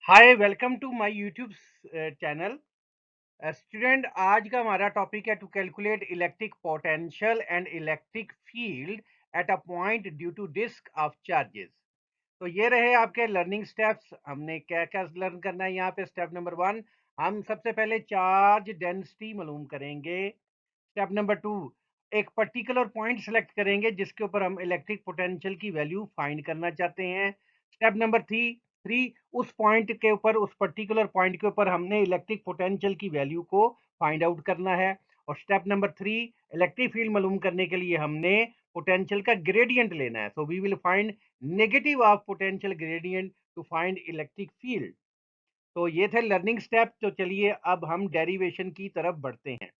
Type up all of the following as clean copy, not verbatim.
Hi welcome to my YouTube channel. Student, आज का हमारा टॉपिक है to calculate electric potential and electric field at a point due to disc of charges. तो ये रहे आपके लर्निंग स्टेप्स। हमने क्या क्या लर्न करना है यहाँ पे। स्टेप नंबर 1, हम सबसे पहले चार्ज डेंसिटी मालूम करेंगे। स्टेप नंबर 2, एक पर्टिकुलर पॉइंट सेलेक्ट करेंगे जिसके ऊपर हम इलेक्ट्रिक पोटेंशियल की वैल्यू फाइंड करना चाहते हैं। स्टेप नंबर थ्री, उस पॉइंट के ऊपर, उस पर्टिकुलर पॉइंट के ऊपर हमने इलेक्ट्रिक पोटेंशियल की वैल्यू को फाइंड आउट करना है। और स्टेप नंबर 3, इलेक्ट्रिक फील्ड मालूम करने के लिए हमने पोटेंशियल का ग्रेडियंट लेना है। So we will find negative of potential gradient to find electric field. तो ये थे लर्निंग स्टेप। तो चलिए अब हम डेरिवेशन की तरफ बढ़ते हैं।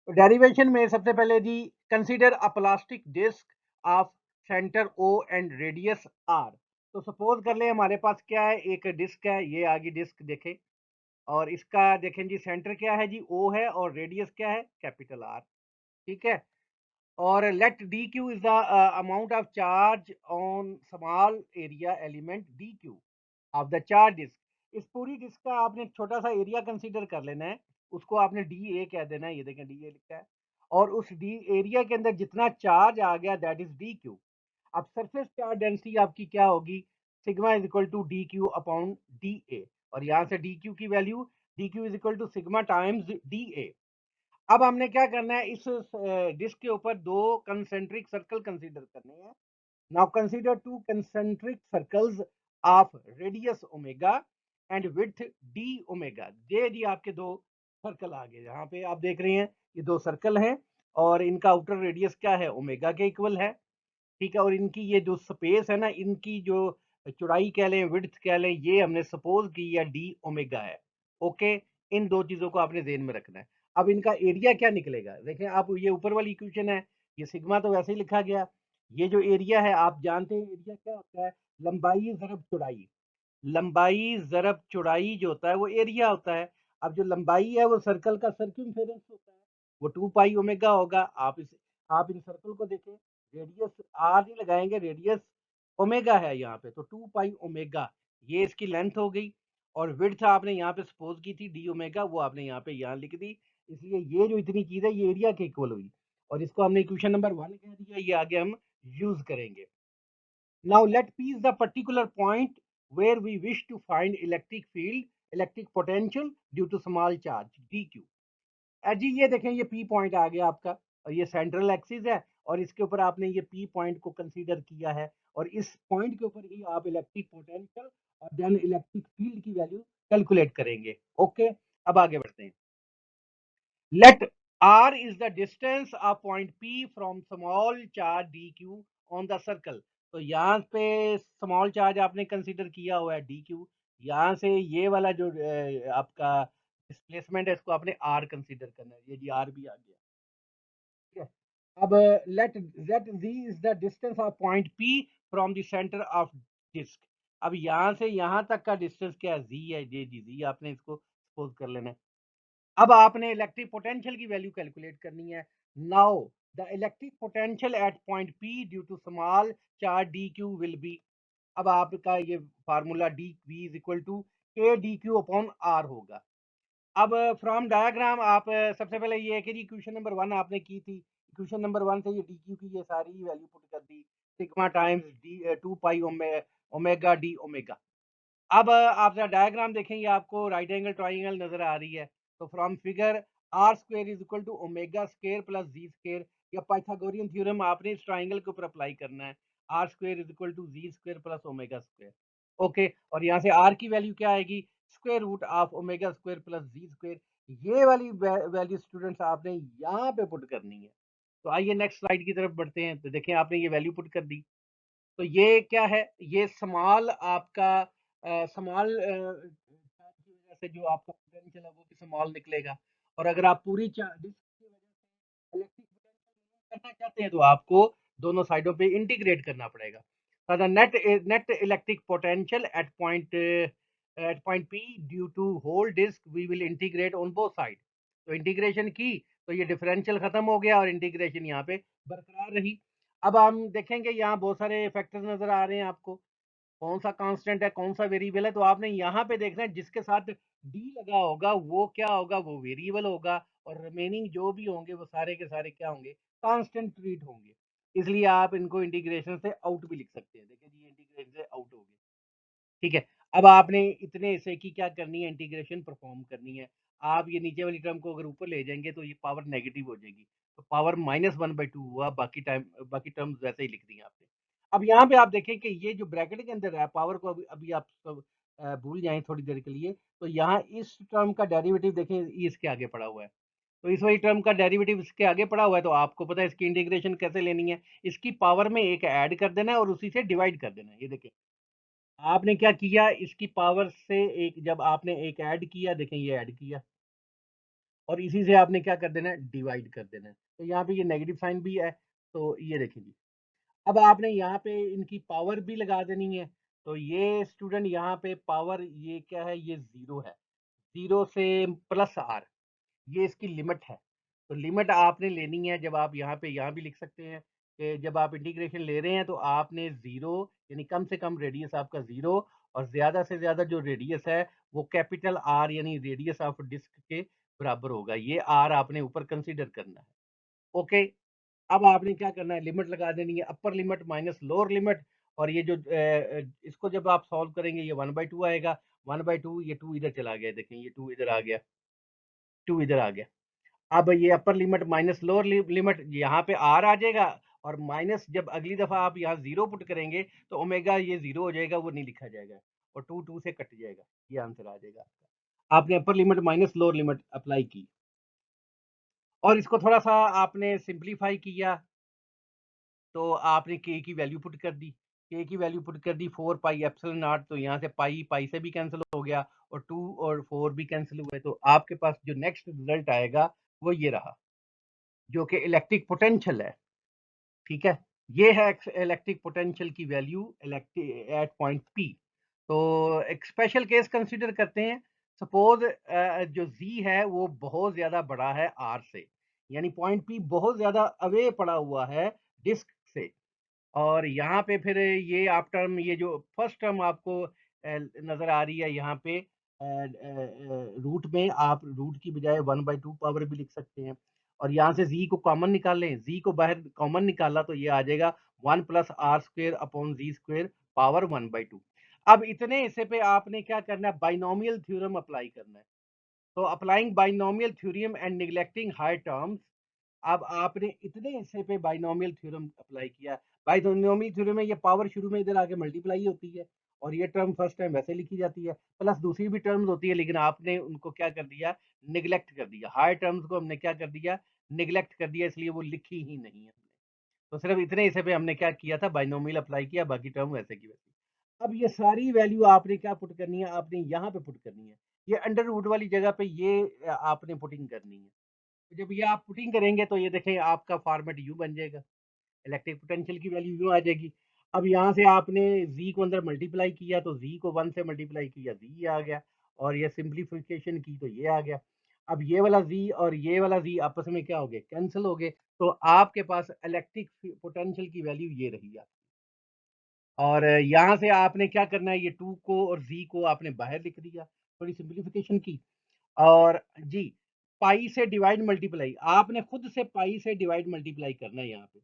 तो डेरिवेशन में सबसे पहले जी, consider a plastic disc of centre O and radius R. तो सपोज कर ले हमारे पास क्या है, एक डिस्क है, ये आगे डिस्क देखें। और इसका देखें जी, सेंटर क्या है जी, ओ है, और रेडियस क्या है, कैपिटल आर। ठीक है। और let d q is the amount of charge on small area element d q of the charge disc. इस पूरी डिस्क का आपने छोटा सा एरिया कंसीडर कर लेना है, उसको आपने डी ए कह देना है। ये देखें डी ए लिखा है। और उस डी एरिया के अंदर जितना चार्ज आ गया दैट इज डी क्यू। अब सरफेस चार्ज डेंसिटी आपकी क्या होगी, sigma is equal to d q upon d a. और यहाँ से डी क्यू की value, d q is equal to sigma times d a. अब हमने क्या करना है, इस डिस्क के ऊपर दो कंसेंट्रिक सर्कल कंसीडर करने हैं। Now consider two concentric circles of radius omega and width D omega. ये जी आपके दो सर्कल आ गए। यहाँ पे आप देख रहे हैं ये दो सर्कल हैं, और इनका आउटर रेडियस क्या है, ओमेगा के इक्वल है। ठीक है। और इनकी ये जो स्पेस है ना, इनकी जो चौड़ाई कह लें, विड्थ कह लें, ये हमने सपोज की या डी ओमेगा है। ओके। इन दो चीजों को आपने ध्यान में रखना है। अब इनका एरिया क्या निकलेगा, देखें आप, ये ऊपर वाली इक्वेशन है, ये सिग्मा तो वैसे ही लिखा गया। ये जो एरिया है, आप जानते हैं एरिया क्या होता है, लंबाई ज़रब चौड़ाई। लंबाई ज़रब चौड़ाई जो होता है वो एरिया होता है। अब जो लंबाई है वो सर्कल का सर्कमफेरेंस होता है, वो 2 पाई ओमेगा होगा। आप इन सर्कल को देखें, रेडियस आर नहीं लगाएंगे, रेडियस ओमेगा है यहाँ पे, तो 2 पाई ओमेगा ये इसकी लेंथ हो गई। और विड्थ आपने यहाँ पे सपोज की थी डी ओमेगा, वो आपने यहाँ पे यहाँ लिख दी। इसलिए ये जो इतनी चीज है ये एरिया के इक्वल हुई। और इसको हमने इक्वेशन नंबर 1 कह दिया, ये आगे हम यूज करेंगे। Now let P is the particular point where we wish to find electric field, electric potential due to small charge dq। जी ये देखें, ये P पॉइंट आ गया आपका, और ये सेंट्रल एक्सिस है, और इसके ऊपर आपने ये P पॉइंट को कंसीडर किया है। और इस पॉइंट के ऊपर ही आप इलेक्ट्रिक पोटेंशियल और देन इलेक्ट्रिक फील्ड की वैल्यू कैलकुलेट करेंगे। ओके। अब आगे बढ़ते हैं। Let r is the distance of point P from small charge dq on the circle। तो यहाँ पे स्मॉल चार्ज आपने कंसीडर किया हुआ है dq। यहाँ से ये वाला जो आपका डिस्प्लेसमेंट है, इसको आपने r कंसीडर करना है। ये जी r भी आ गया। ठीक है। अब let let z is the distance of point p from the centre of disc. अब यहाँ से यहाँ तक का डिस्टेंस क्या है, z है। ये जी z आपने इसको सपोज कर लेना है। अब आपने इलेक्ट्रिक पोटेंशियल की वैल्यू कैलकुलेट करनी है। Now the electric potential at point p due to small charge d q will be. अब आपका ये formula d v is equal to k d q upon r होगा। अब फ्रॉम डायग्राम आप सबसे पहले ये है कि इक्वेशन नंबर 1 आपने की थी। इक्वेशन नंबर 1 से ये डी क्यू की ये सारी वैल्यू पुट कर दी, sigma times d 2 pi omega d omega. अब आप जरा डायग्राम देखें, ये आपको राइट एंगल ट्राइंगल नजर आ रही है। तो from figure r square is equal to omega square plus z square, या पाइथागोरियन थ्योरम आपने इस ट्राइंगल के ऊपर अप्लाई करना है। R square is equal to z square plus omega square. Okay. और यहाँ से आर की वैल्यू क्या आएगी, square root of omega square plus z square. ये वाली वैल्यू स्टूडेंट्स आपने यहाँ पे पुट करनी है। तो आइए नेक्स्ट स्लाइड की तरफ बढ़ते हैं। तो देखें आपने ये वैल्यू पुट कर दी। तो ये क्या है, ये स्मॉल आपका स्मॉल की वजह से जो आपका पोटेंशियल है वो भी स्मॉल निकलेगा। और अगर आप पूरी डिस्क की वजह से इलेक्ट्रिक पोटेंशियल करना चाहते हैं तो आपको दोनों साइडों पे इंटीग्रेट करना पड़ेगा। So the net electric potential at point P due to whole disk we will integrate on both sides। तो इंटीग्रेशन की तो ये डिफरेंशियल खत्म हो गया और इंटीग्रेशन यहाँ पे बरकरार रही। अब हम देखेंगे यहाँ बहुत सारे फैक्टर्स नजर आ रहे हैं आपको। कौन सा कांस्टेंट है, कौन सा वेरिएबल है। तो आपने यहाँ पे देखना है जिसके साथ डी लगा होगा वो क्या होगा, वो वेरिएबल होगा, और रिमेनिंग जो भी होंगे वो सारे के सारे क्या होंगे, कांस्टेंट ट्रीट होंगे। इसलिए आप इनको इंटीग्रेशन से आउट भी लिख सकते हैं। देखिए जी, इंटीग्रेशन से आउट हो गए। ठीक है। अब आपने इतने हिस्से की क्या करनी है, इंटीग्रेशन परफॉर्म करनी है। आप ये नीचे वाली टर्म को अगर ऊपर ले जाएंगे तो ये पावर नेगेटिव हो जाएगी, तो पावर -1/2 हुआ। बाकी टर्म्स वैसे ही लिख दी आपने। अब यहाँ पे आप देखें कि ये जो ब्रैकेट के अंदर है, पावर को अभी अभी आप सब भूल जाएं थोड़ी देर के लिए, तो यहाँ इस टर्म का डेरिवेटिव देखें, ये इसके आगे पड़ा हुआ है। तो इस वाली टर्म का डेरिवेटिव इसके आगे पड़ा हुआ है, तो आपको पता है इसकी इंटीग्रेशन कैसे लेनी है। इसकी पावर में एक ऐड कर देना है और उसी से डिवाइड कर देना है। ये देखें, आपने क्या किया, इसकी पावर से एक जब आपने एक ऐड किया, देखें ये ऐड किया, और इसी से आपने क्या कर देना है, डिवाइड कर देना है। तो यहाँ पे ये नेगेटिव साइन भी है, तो ये देखें जी। अब आपने यहाँ पे इनकी पावर भी लगा देनी है। तो ये स्टूडेंट यहाँ पे पावर ये क्या है, ये जीरो है। जीरो से प्लस आर, ये इसकी लिमिट है। तो लिमिट आपने लेनी है, जब आप यहाँ पे यहाँ भी लिख सकते हैं कि जब आप इंटीग्रेशन ले रहे हैं तो आपने जीरो, यानी कम से कम रेडियस आपका जीरो, और ज्यादा से ज्यादा जो रेडियस है वो कैपिटल आर यानी रेडियस ऑफ डिस्क के बराबर होगा। ये आर आपने ऊपर कंसीडर करना है। ओके। अब आपने क्या करना है, लिमिट लगा देनी है, upper limit minus lower limit. और ये जो इसको जब आप सॉल्व करेंगे ये 1/2 आएगा। 1/2, ये 2 इधर चला गया, देखें ये 2 इधर आ गया, 2 इधर आ गया। अब ये upper limit minus lower limit, यहाँ पे आर आ जाएगा, और माइनस जब अगली दफा आप यहाँ जीरो पुट करेंगे तो ओमेगा ये जीरो हो जाएगा, वो नहीं लिखा जाएगा, और 2 2 से कट जाएगा। ये आंसर आ जाएगा आपका। आपने upper limit minus lower limit apply की, और इसको थोड़ा सा आपने सिंप्लीफाई किया, तो आपने के की वैल्यू पुट कर दी। के की वैल्यू पुट कर दी 4 पाई एप्सिलॉन नॉट, तो यहाँ से पाई पाई से भी कैंसिल हो गया, और 2 और 4 भी कैंसिल हुए। तो आपके पास जो नेक्स्ट रिजल्ट आएगा वो ये रहा, जो कि इलेक्ट्रिक पोटेंशियल है। ठीक है। ये है इलेक्ट्रिक पोटेंशियल की वैल्यू एट पॉइंट पी। तो एक स्पेशल केस कंसीडर करते हैं। सपोज जो जी है वो बहुत ज्यादा बड़ा है आर से, यानी पॉइंट पी बहुत ज्यादा अवे पड़ा हुआ है डिस्क से। और यहाँ पे फिर ये आप टर्म, ये जो फर्स्ट टर्म आपको नजर आ रही है यहाँ पे रूट में, आप रूट की बजाय 1/2 पावर भी लिख सकते हैं। और यहाँ से जी को कॉमन निकालें, जी को बाहर कॉमन निकाला तो ये आ जाएगा 1+r² अपॉन z² पावर 1/2। अब इतने हिस्से पे आपने क्या करना है, बाइनोमियल थ्योरम अप्लाई करना है। तो applying binomial theorem and neglecting high terms, अब आपने इतने हिस्से पे बाइनोमियल थ्योरम अप्लाई किया। बाइनोमियल थ्योरम में ये पावर शुरू में इधर आके मल्टीप्लाई होती है, और ये टर्म फर्स्ट टाइम वैसे लिखी जाती है, प्लस दूसरी भी टर्म्स होती है, लेकिन आपने उनको क्या कर दिया, निगलेक्ट कर दिया। हाई टर्म्स को हमने क्या कर दिया, निगलेक्ट कर दिया, इसलिए वो लिखी ही नहीं है। तो सिर्फ इतने हिस्से पे हमने क्या किया था, बाइनोमियल अप्लाई किया, बाकी टर्म वैसे की वैसी। अब ये सारी वैल्यू आपने क्या पुट करनी है, आपने यहाँ पे पुट करनी है। ये अंडर रूट वाली जगह पे ये आपने पुटिंग करनी है। तो जब ये आप पुटिंग करेंगे तो ये देखें आपका फॉर्मेट यू बन जाएगा, इलेक्ट्रिक पोटेंशियल की वैल्यू यू आ जाएगी। अब यहाँ से आपने जी को अंदर मल्टीप्लाई किया, तो जी को 1 से मल्टीप्लाई किया, जी आ गया, और ये सिंप्लीफिकेशन की तो ये आ गया। अब ये वाला जी और ये वाला जी आपस में क्या हो गए, कैंसिल हो गए। तो आपके पास इलेक्ट्रिक पोटेंशियल की वैल्यू ये रही है। और यहाँ से आपने क्या करना है, ये 2 को और जी को आपने बाहर लिख दिया, थोड़ी सिंप्लीफिकेशन की। और जी, पाई से डिवाइड मल्टीप्लाई, आपने खुद से पाई से डिवाइड मल्टीप्लाई करना है। यहाँ पे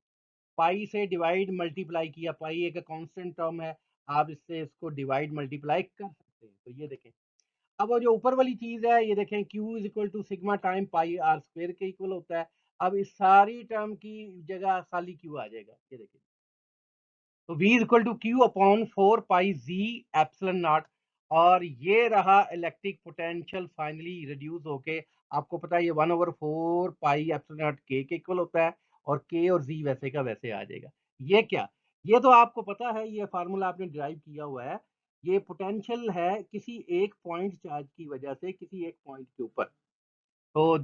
पाई से डिवाइड मल्टीप्लाई किया, पाई एक कांस्टेंट टर्म है, आप इससे इसको डिवाइड मल्टीप्लाई कर सकते हैं। तो ये देखें, अब वो जो ऊपर वाली चीज है, ये देखें Q is equal to sigma time pi r square के इक्वल होता है। अब इस सारी टर्म की जगह खाली Q आ जाएगा, ये देखें। तो V is equal to q upon 4 pi Z epsilon naught. और ये रहा इलेक्ट्रिक पोटेंशियल फाइनली रिड्यूस होके, आपको पता है ये 1/4 पाई एप्सिलॉन नॉट के इक्वल होता है, और के और जी वैसे का वैसे आ जाएगा। ये क्या, ये तो आपको पता है, ये फार्मूला आपने ड्राइव किया हुआ है। ये पोटेंशियल है किसी एक पॉइंट चार्ज की वजह से किसी एक पॉइंट के ऊपर। So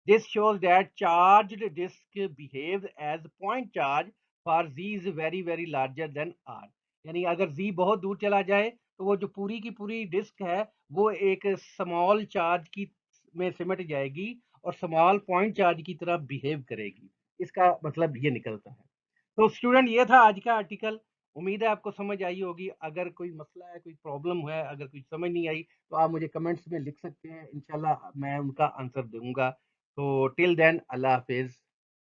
this shows that charged disk behaves as point charge for z is very larger than r। यानी अगर z बहुत दूर चला जाए तो वो जो पूरी की पूरी डिस्क है वो एक स्मॉल चार्ज की में सिमट जाएगी, और स्मॉल पॉइंट चार्ज की तरह बिहेव करेगी। इसका मतलब ये निकलता है। तो स्टूडेंट, ये था आज का आर्टिकल। उम्मीद है आपको समझ आई होगी। अगर कोई मसला है, कोई प्रॉब्लम है, अगर कुछ समझ नहीं आई, तो आप मुझे कमेंट्स में लिख सकते हैं। इंशाल्लाह मैं उनका आंसर दूँगा। तो टिल देन अल्लाह हाफ़िज़।